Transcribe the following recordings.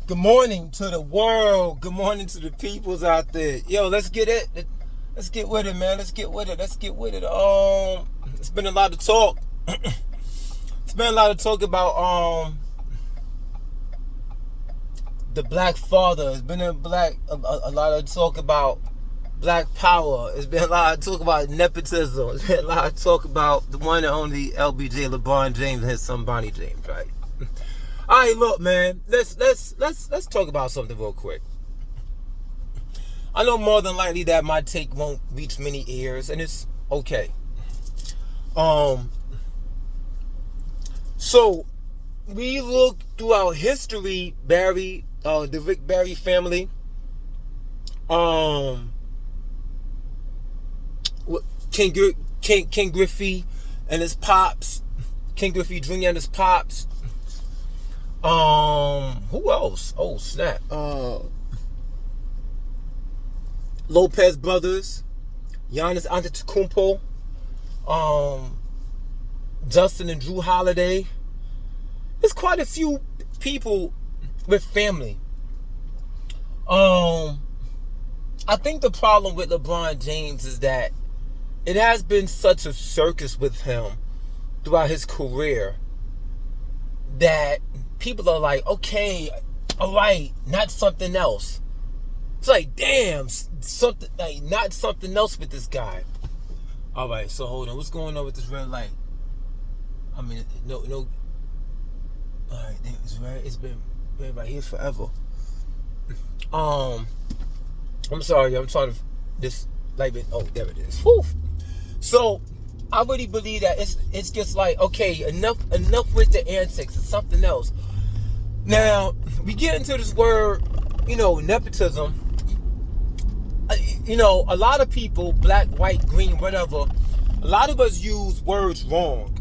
Good morning to the world. Good morning to the peoples out there. Yo, let's get it. Let's get with it, man. Let's get with it. It's been a lot of talk. It's been a lot of talk about the black father. It's been a lot of talk about black power. It's been a lot of talk about nepotism. It's been a lot of talk about the one and only LBJ, LeBron James, and his son Bonnie James, right? All right, look, man. Let's talk about something real quick. I know more than likely that my take won't reach many ears, and it's okay. So we look throughout history, the Rick Barry family, King Griffey and his pops, King Griffey Jr. and his pops. Who else? Oh, snap. Lopez brothers, Giannis Antetokounmpo, Justin and Drew Holiday. There's quite a few people with family. I think the problem with LeBron James is that it has been such a circus with him throughout his career that people are like, okay, all right, not something else. It's like, damn, something like not something else with this guy. All right, so hold on, what's going on with this red light? I mean, no. All right, it's been right here forever. I'm sorry, I'm trying to this light bit. Oh, there it is. Whew. So I really believe that it's just like, okay, enough with the antics. It's something else. Now we get into this word, nepotism. A lot of people, black, white, green, whatever, a lot of us use words wrong.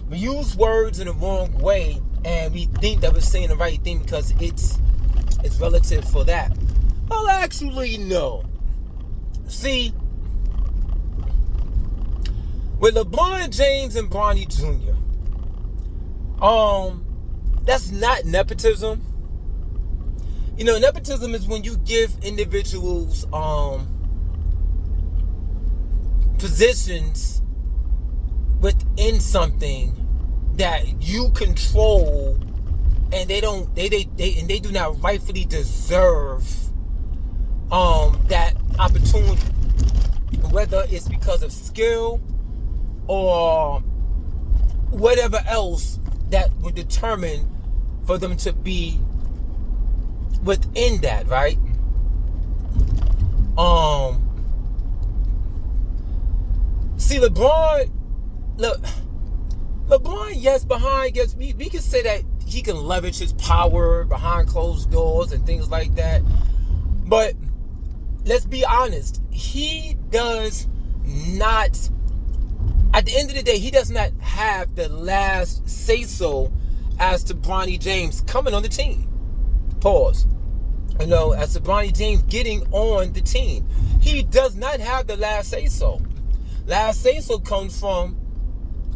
We use words in the wrong way, and we think that we're saying the right thing because it's relative for that. Well, actually, no. See, with LeBron James and Bronny Jr., that's not nepotism. Nepotism is when you give individuals positions within something that you control, and they do not rightfully deserve that opportunity, whether it's because of skill or whatever else that would determine for them to be within that, right? See, LeBron, yes, we can say that he can leverage his power behind closed doors and things like that. But let's be honest, he does not, at the end of the day, he does not have the last say-so as to Bronny James coming on the team. Pause. As to Bronny James getting on the team. He does not have the last say-so. Last say-so comes from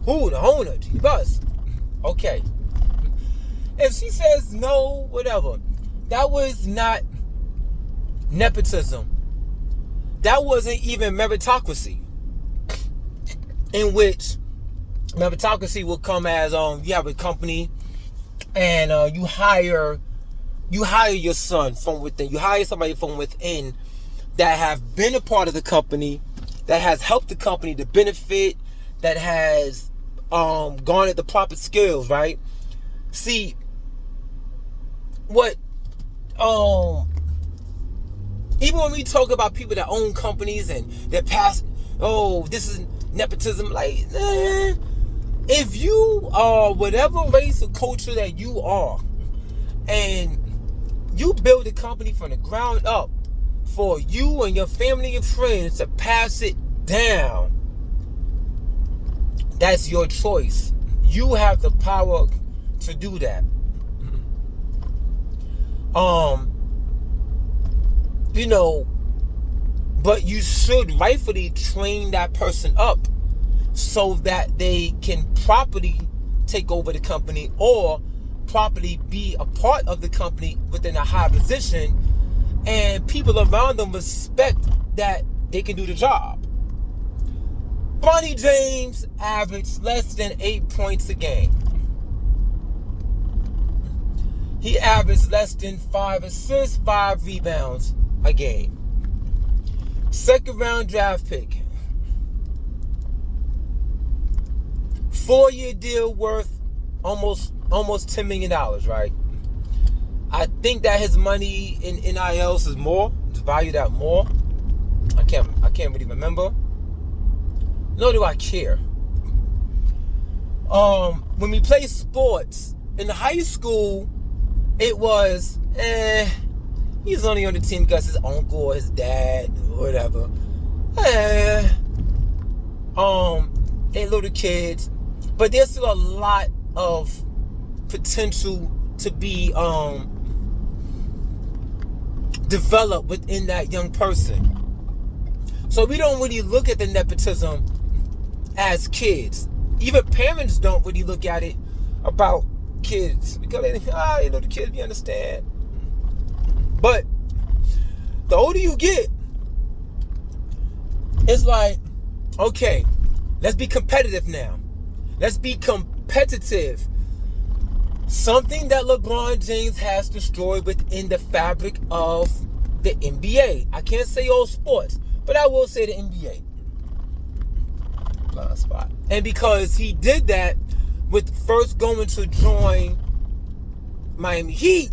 who? The owner, G-Bus. Okay. If she says no, whatever, that was not nepotism. That wasn't even meritocracy. In which meritocracy will come as you have a company and you hire your son from within. You hire somebody from within that have been a part of the company, that has helped the company to benefit, that has garnered the proper skills, right? See, what even when we talk about people that own companies and that pass, this is nepotism, like, if you are whatever race or culture that you are, and you build a company from the ground up for you and your family and friends to pass it down, that's your choice. You have the power to do that. But you should rightfully train that person up so that they can properly take over the company, or properly be a part of the company within a high position, and people around them respect that they can do the job. Bronny James averaged less than 8 points a game. He averaged less than 5 assists, 5 rebounds a game. Second round draft pick. 4-year deal worth almost $10 million, right? I think that his money in NILs is more. It's valued at more. I can't really remember. Nor do I care. When we play sports in high school, it was he's only on the team because his uncle or his dad or whatever. They're little kids, but there's still a lot of potential to be developed within that young person. So we don't really look at the nepotism as kids. Even parents don't really look at it about kids because they think, the kids, you understand. But the older you get, it's like, okay, let's be competitive now. Let's be competitive. Something that LeBron James has destroyed within the fabric of the NBA. I can't say all sports, but I will say the NBA. Blind spot. And because he did that with first going to join Miami Heat,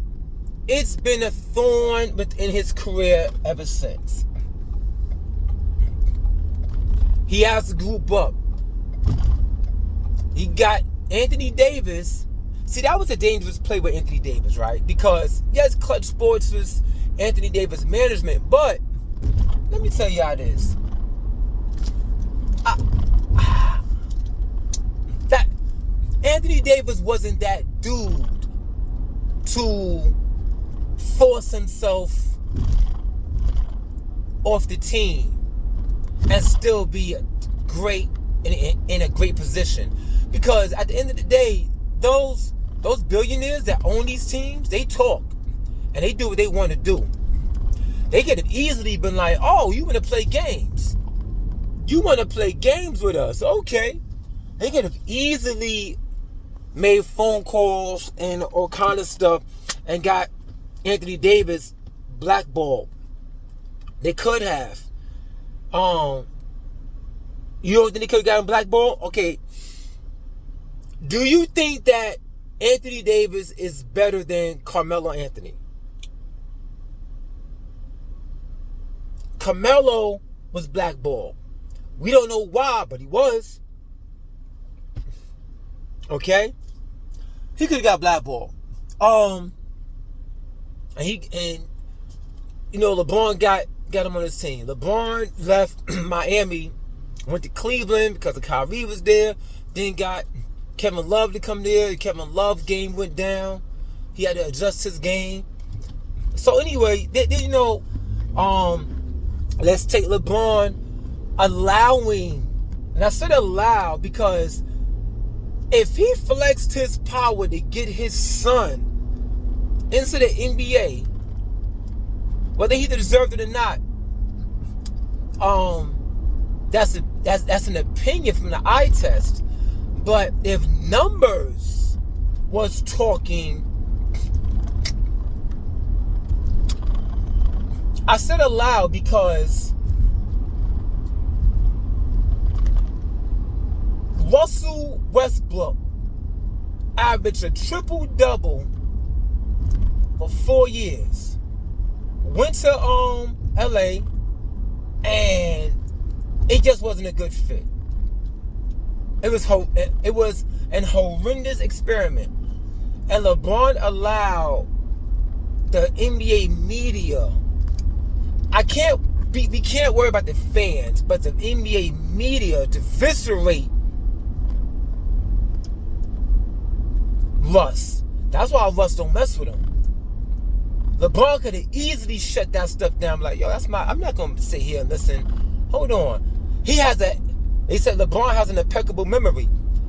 it's been a thorn within his career ever since. He has to group up. He got Anthony Davis. See, that was a dangerous play with Anthony Davis, right? Because, yes, Clutch Sports was Anthony Davis management, but let me tell you how it is. That Anthony Davis wasn't that dude to force himself off the team and still be great in a great position. Because at the end of the day, those billionaires that own these teams, they talk and they do what they want to do. They could have easily been like, oh, you want to play games? You want to play games with us? Okay. They could have easily made phone calls and all kind of stuff and got Anthony Davis blackballed. They could have. You don't think they could have gotten blackballed? Okay. Do you think that Anthony Davis is better than Carmelo Anthony? Carmelo was blackballed. We don't know why, but he was. Okay? He could have got blackballed. And LeBron got him on his team. LeBron left Miami, went to Cleveland because Kyrie was there. Then got Kevin Love to come there. Kevin Love's game went down. He had to adjust his game. So anyway, let's take LeBron allowing, and I said allow because if he flexed his power to get his son into the NBA, whether he deserved it or not, that's an opinion from the eye test. But if numbers was talking, I said aloud because Russell Westbrook averaged a triple-double for 4 years. Went to LA, and it just wasn't a good fit. It was an horrendous experiment. And LeBron allowed the NBA media. We can't worry about the fans, but the NBA media to eviscerate Russ. That's why Russ don't mess with him. LeBron could have easily shut that stuff down. Like, yo, I'm not going to sit here and listen. Hold on. They said LeBron has an impeccable memory.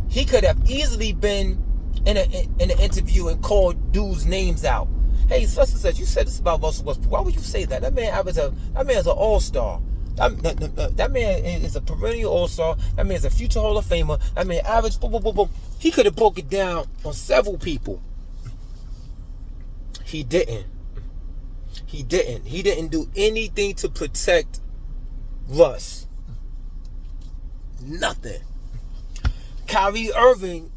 He could have easily been in an interview and called dudes' names out. Hey, such and such, you said this about Russell Westbrook. Why would you say that? That man is an all-star. That man is a perennial all-star. That man is a future Hall of Famer. That man average. Boom, boom, boom, boom. He could have broke it down on several people. He didn't. He didn't do anything to protect Russ. Nothing. Kyrie Irving,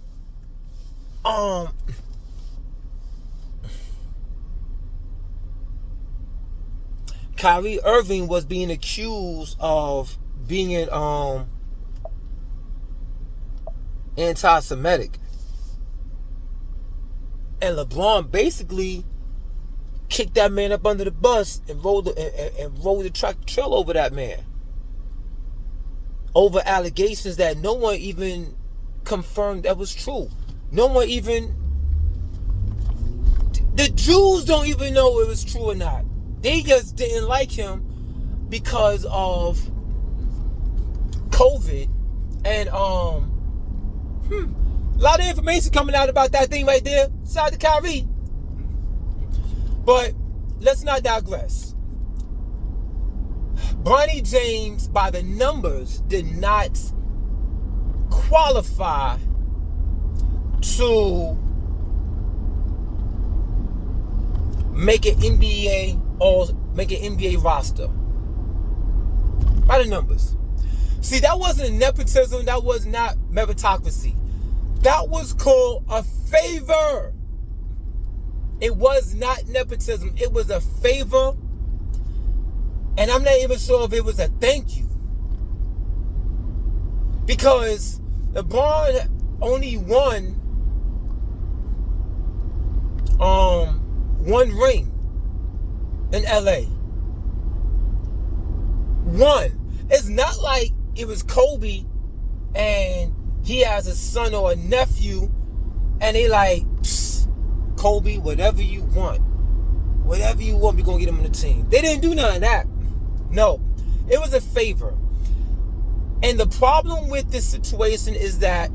Kyrie Irving was being accused of being anti-Semitic, and LeBron basically kicked that man up under the bus and rolled the trail over that man over allegations that no one even confirmed that was true. No one even, the Jews don't even know it was true or not. They just didn't like him because of COVID. And a lot of information coming out about that thing right there. Shout out to Kyrie. But let's not digress. Bronny James, by the numbers, did not qualify to make an NBA roster. By the numbers. See, that wasn't nepotism. That was not meritocracy. That was called a favor. It was not nepotism. It was a favor. And I'm not even sure if it was a thank you. Because LeBron only won one ring in LA. One. It's not like it was Kobe and he has a son or a nephew and they like, Kobe, whatever you want. Whatever you want, we're going to get him on the team. They didn't do none of that. No. It was a favor. And the problem with this situation is that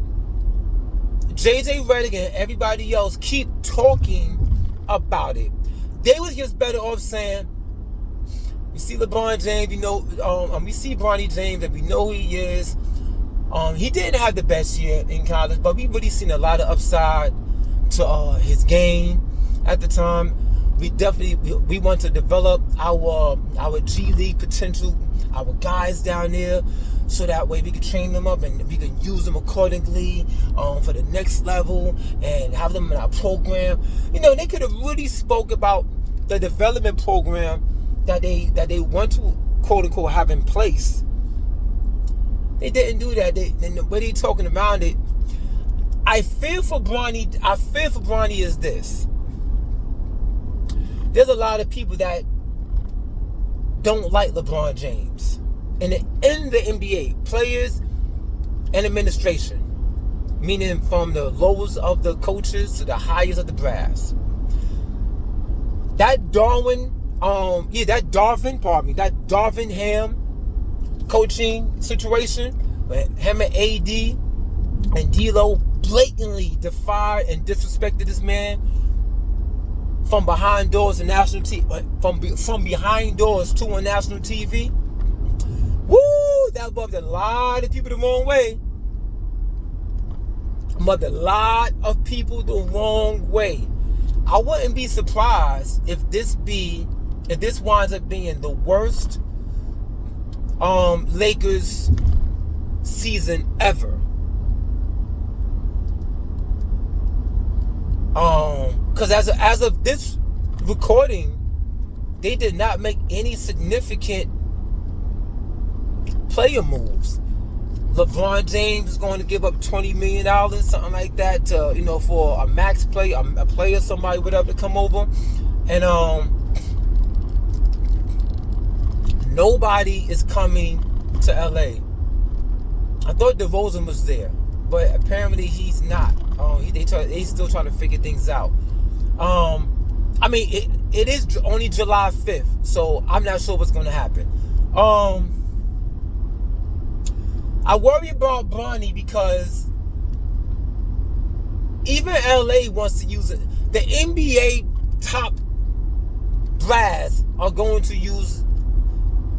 JJ Redick and everybody else keep talking about it. They was just better off saying, we see LeBron James, we see Bronny James, and we know who he is. He didn't have the best year in college, but we really seen a lot of upside to his game at the time. We want to develop our G League potential, our guys down there, so that way we can train them up and we can use them accordingly for the next level and have them in our program. They could have really spoke about the development program that they want to quote unquote have in place. They didn't do that. The way they talking about it, I fear for Bronny is this. There's a lot of people that don't like LeBron James in the NBA, players and administration, meaning from the lowest of the coaches to the highest of the brass. That Darvin Ham coaching situation, when him and AD and D'Lo blatantly defied and disrespected this man from behind doors to national TV, from behind doors to on national TV. Woo! That rubbed a lot of people the wrong way. Rubbed a lot of people the wrong way. I wouldn't be surprised if this winds up being the worst Lakers season ever. Because as of this recording, they did not make any significant player moves. LeBron James is going to give up $20 million, something like that, to for a max play, a player, somebody, whatever, to come over, and nobody is coming to LA. I thought DeRozan was there, but apparently he's not. They still trying to figure things out. It is only July 5th, so I'm not sure what's going to happen. I worry about Bronny because even LA wants to use it. The NBA top brass are going to use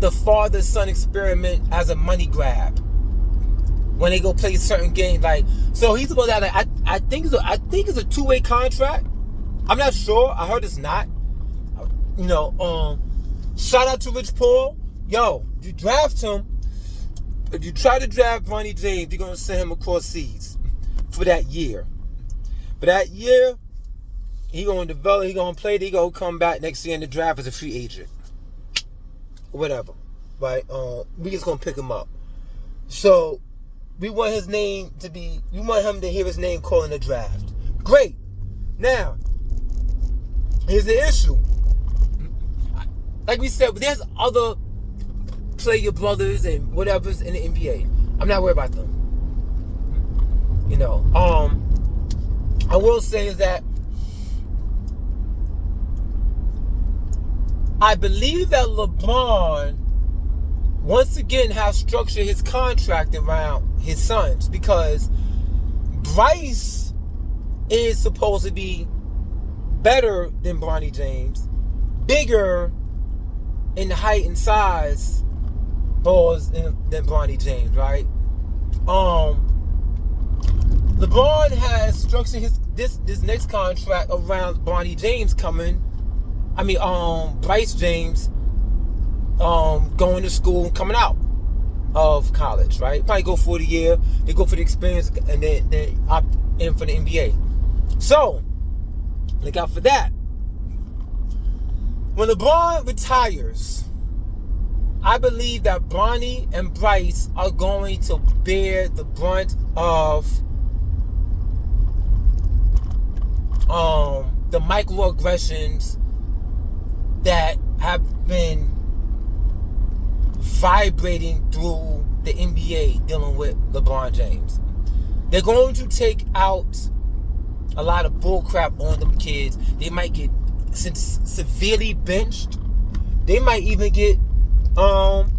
the father-son experiment as a money grab when they go play certain games. Like, so he's supposed to have, like, I think it's a two-way contract. I'm not sure. I heard it's not. You know, shout out to Rich Paul. Yo, if you draft him, if you try to draft Bronny James, you're gonna send him across seas for that year. For that year, he gonna develop, he gonna play, he gonna come back next year in the draft as a free agent. Whatever. Right? We just gonna pick him up. So we want his name to be, we want him to hear his name called in the draft. Great. Now, here's the issue. Like we said, there's other player brothers and whatever's in the NBA. I'm not worried about them. You know, I will say is that I believe that LeBron once again has structured his contract around his sons, because Bryce is supposed to be better than Bronny James, bigger in height and size than Bronny James, right? LeBron has structured this next contract around Bronny James coming. Bryce James going to school, coming out of college, right? Probably go for the year, they go for the experience, and then opt in for the NBA. So look out for that. When LeBron retires, I believe that Bronny and Bryce are going to bear the brunt of the microaggressions that have been vibrating through the NBA dealing with LeBron James. They're going to take out a lot of bullcrap on them kids. They might get severely benched. They might even get out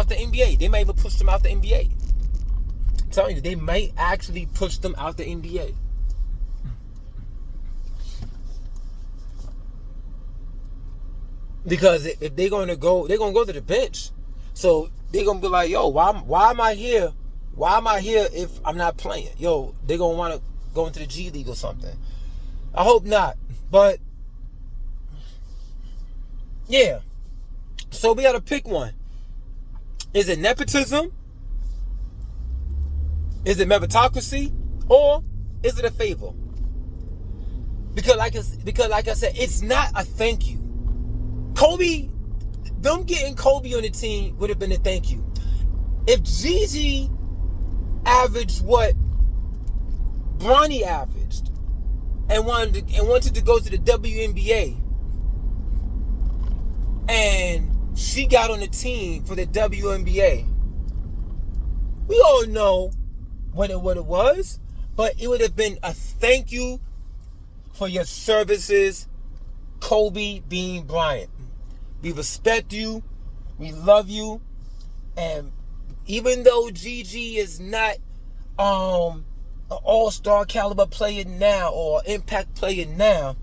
the NBA. They might even push them out the NBA. I'm telling you, they might actually push them out the NBA. Because if they're gonna go to the bench. So they're gonna be like, yo, why am I here? Why am I here if I'm not playing? Yo, they're gonna want to go into the G League or something. I hope not. But yeah. So we gotta pick one. Is it nepotism? Is it meritocracy? Or is it a favor? Because like I said, it's not a thank you. Kobe, them getting Kobe on the team would have been a thank you. If Gigi averaged what Bronny averaged and wanted to go to the WNBA, and she got on the team for the WNBA, we all know what it was, but it would have been a thank you for your services, Kobe Bean Bryant. We respect you, we love you, and even though Gigi is not an all-star caliber player now or impact player now,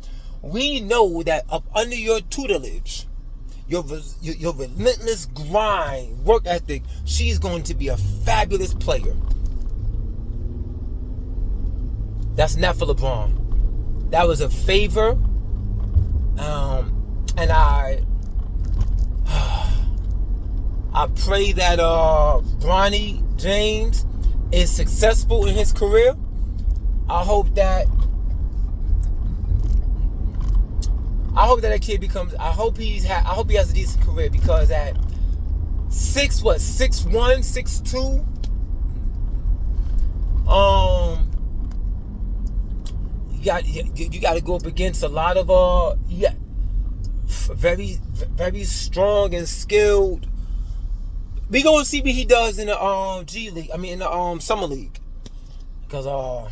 we know that up under your tutelage, your relentless grind, work ethic, she's going to be a fabulous player. That's not for LeBron. That was a favor, and I pray that Bronny James is successful in his career. I hope that kid becomes. I hope he has a decent career, because at 6'1", 6'2", you got to go up against a lot of very, very strong and skilled. We gonna see what he does in the G League. In the Summer League, because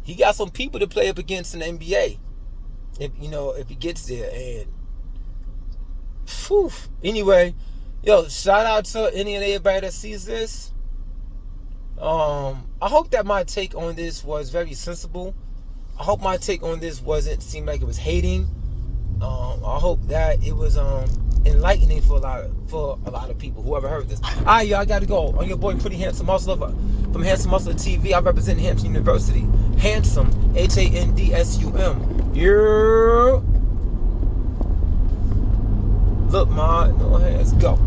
he got some people to play up against in the NBA. If he gets there, and anyway, yo, shout out to any and everybody that sees this. I hope that my take on this was very sensible. I hope my take on this wasn't seem like it was hating. I hope that it was enlightening for a lot of people who ever heard this. Alright, y'all, I gotta go. I'm your boy Pretty Handsome Hustler from Handsome Hustler TV. I represent Hampton University. Handsome, HANDSUM. Yeah. Look, ma, no hands, go.